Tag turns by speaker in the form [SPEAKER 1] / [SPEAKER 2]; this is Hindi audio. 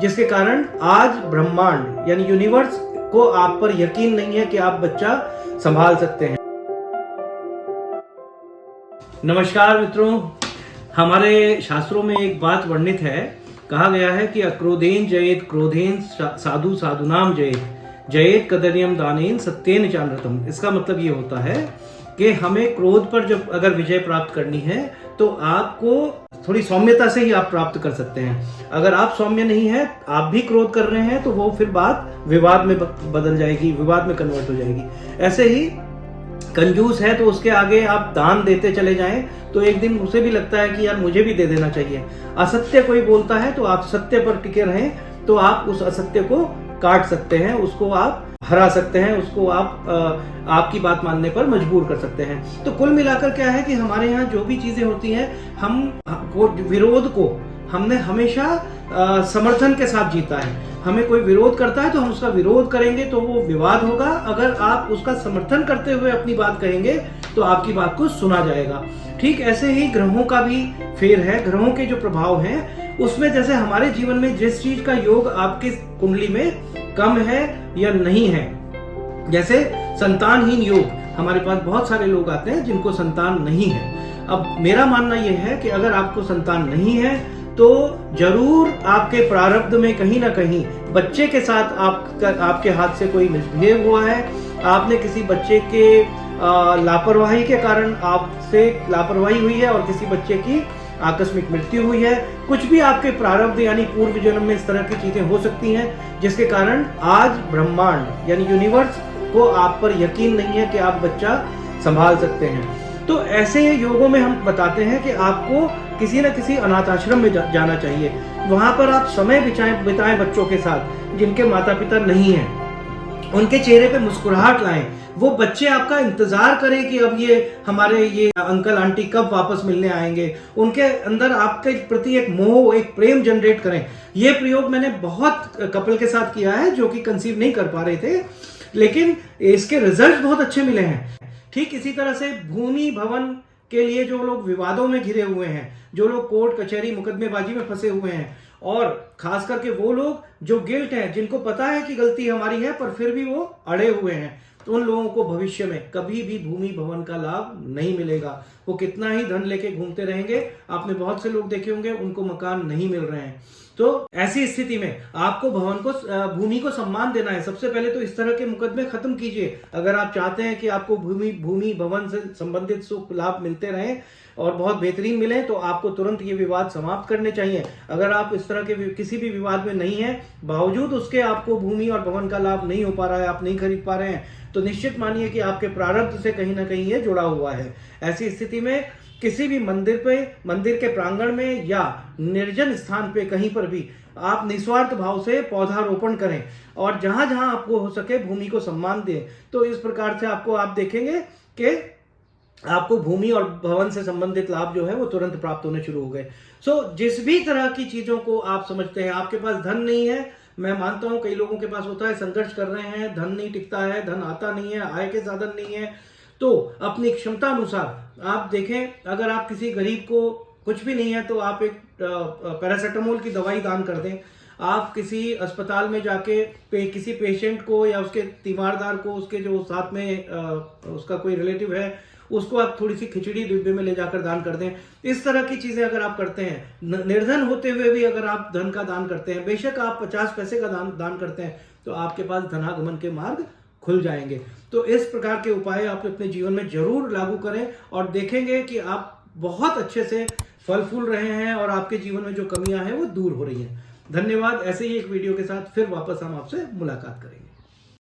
[SPEAKER 1] जिसके कारण आज ब्रह्मांड यानी यूनिवर्स को आप पर यकीन नहीं है कि आप बच्चा संभाल सकते हैं। नमस्कार मित्रों, हमारे शास्त्रों में एक बात वर्णित है, कहा गया है कि अक्रोधेन जयेत क्रोधेन साधु साधुनाम जयेत जयेत कदर्यम दानेन सत्येन चानृतम। इसका मतलब ये होता है कि हमें क्रोध पर जब अगर विजय प्राप्त करनी है तो आपको थोड़ी सौम्यता से ही आप प्राप्त कर सकते हैं। अगर आप सौम्य नहीं है, आप भी क्रोध कर रहे हैं, तो वो फिर बात विवाद में बदल जाएगी, विवाद में कन्वर्ट हो जाएगी। ऐसे ही कंजूस है तो उसके आगे आप दान देते चले जाएं तो एक दिन उसे भी लगता है कि यार मुझे भी दे देना चाहिए। असत्य कोई बोलता है तो आप सत्य पर टिके रहें, तो आप उस असत्य को काट सकते हैं, उसको आप हरा सकते हैं, उसको आप आपकी बात मानने पर मजबूर कर सकते हैं। तो कुल मिलाकर क्या है कि हमारे यहाँ जो भी चीजें होती हैं, विरोध को हमने हमेशा समर्थन के साथ जीता है। हमें कोई विरोध करता है तो हम उसका विरोध करेंगे तो वो विवाद होगा। अगर आप उसका समर्थन करते हुए अपनी बात कहेंगे तो आपकी बात को सुना जाएगा। ठीक ऐसे ही ग्रहों का भी फेर है। ग्रहों के जो प्रभाव हैं उसमें जैसे हमारे जीवन में जिस चीज का योग आपकी कुंडली में कम है या नहीं है, जैसे संतानहीन योग, हमारे पास बहुत सारे लोग आते हैं जिनको संतान नहीं है। अब मेरा मानना यह है कि अगर आपको संतान नहीं है तो जरूर आपके प्रारब्ध में कहीं ना कहीं बच्चे के साथ आपके हाथ से कोई मिसबिहेव हुआ है। आपने किसी बच्चे के लापरवाही के कारण आपसे लापरवाही हुई है और किसी बच्चे की आकस्मिक मृत्यु हुई है। कुछ भी आपके प्रारब्ध यानी पूर्व जन्म में इस तरह की चीजें हो सकती हैं, जिसके कारण आज ब्रह्मांड यानी यूनिवर्स को आप पर यकीन नहीं है कि आप बच्चा संभाल सकते हैं। तो ऐसे योगों में हम बताते हैं कि आपको किसी न किसी अनाथ आश्रम में जाना चाहिए। वहां पर आप समय बिताएं बच्चों के साथ जिनके माता पिता नहीं हैं। उनके चेहरे पे मुस्कुराहट लाएं। वो बच्चे आपका इंतजार करें कि अब ये अंकल आंटी कब वापस मिलने आएंगे। उनके अंदर आपके प्रति एक मोह, एक प्रेम जनरेट करें। ये प्रयोग मैंने बहुत कपल के साथ किया है जो कि कंसीव नहीं कर पा रहे थे, लेकिन इसके रिजल्ट बहुत अच्छे मिले हैं। ठीक इसी तरह से भूमि भवन के लिए जो लोग विवादों में घिरे हुए हैं, जो लोग कोर्ट कचहरी मुकदमेबाजी में फंसे हुए हैं, और खास करके वो लोग जो गिल्ट हैं, जिनको पता है कि गलती हमारी है पर फिर भी वो अड़े हुए हैं, तो उन लोगों को भविष्य में कभी भी भूमि भवन का लाभ नहीं मिलेगा। वो कितना ही धन लेके घूमते रहेंगे। आपने बहुत से लोग देखे होंगे उनको मकान नहीं मिल रहे हैं। तो ऐसी स्थिति में आपको भूमि को सम्मान देना है। सबसे पहले तो इस तरह के मुकदमे खत्म कीजिए। अगर आप चाहते हैं कि आपको भूमि भवन से संबंधित सुख लाभ मिलते रहें और बहुत बेहतरीन मिले, तो आपको तुरंत ये विवाद समाप्त करने चाहिए। अगर आप इस तरह के किसी भी विवाद में नहीं है, बावजूद उसके आपको भूमि और भवन का लाभ नहीं हो पा रहा है, आप नहीं खरीद पा रहे हैं, तो निश्चित मानिए कि आपके प्रारब्ध से कहीं ना कहीं ये जुड़ा हुआ है। ऐसी स्थिति में किसी भी मंदिर के प्रांगण में या निर्जन स्थान पे कहीं पर भी आप निस्वार्थ भाव से पौधारोपण करें और जहां जहां आपको हो सके भूमि को सम्मान दें। तो इस प्रकार से आप देखेंगे कि आपको भूमि और भवन से संबंधित लाभ जो है वो तुरंत प्राप्त होने शुरू हो गए। जिस भी तरह की चीजों को आप समझते हैं, आपके पास धन नहीं है, मैं मानता हूं कई लोगों के पास होता है, संघर्ष कर रहे हैं, धन नहीं टिकता है, धन आता नहीं है, आय के साधन नहीं है, तो अपनी क्षमता अनुसार आप देखें। अगर आप किसी गरीब को कुछ भी नहीं है तो आप एक पैरासिटामोल की दवाई दान कर दें। आप किसी अस्पताल में जाके किसी पेशेंट को या उसके तीमारदार को, उसके जो साथ में उसका कोई रिलेटिव है, उसको आप थोड़ी सी खिचड़ी डिब्बे में ले जाकर दान कर दें। इस तरह की चीजें अगर आप करते हैं, निर्धन होते हुए भी अगर आप धन का दान करते हैं, बेशक आप 50 पैसे का दान करते हैं, तो आपके पास धनागमन के मार्ग खुल जाएंगे। तो इस प्रकार के उपाय आप अपने जीवन में जरूर लागू करें और देखेंगे कि आप बहुत अच्छे से फल फूल रहे हैं और आपके जीवन में जो कमियां हैं वो दूर हो रही हैं। धन्यवाद। ऐसे ही एक वीडियो के साथ फिर वापस हम आपसे मुलाकात करेंगे।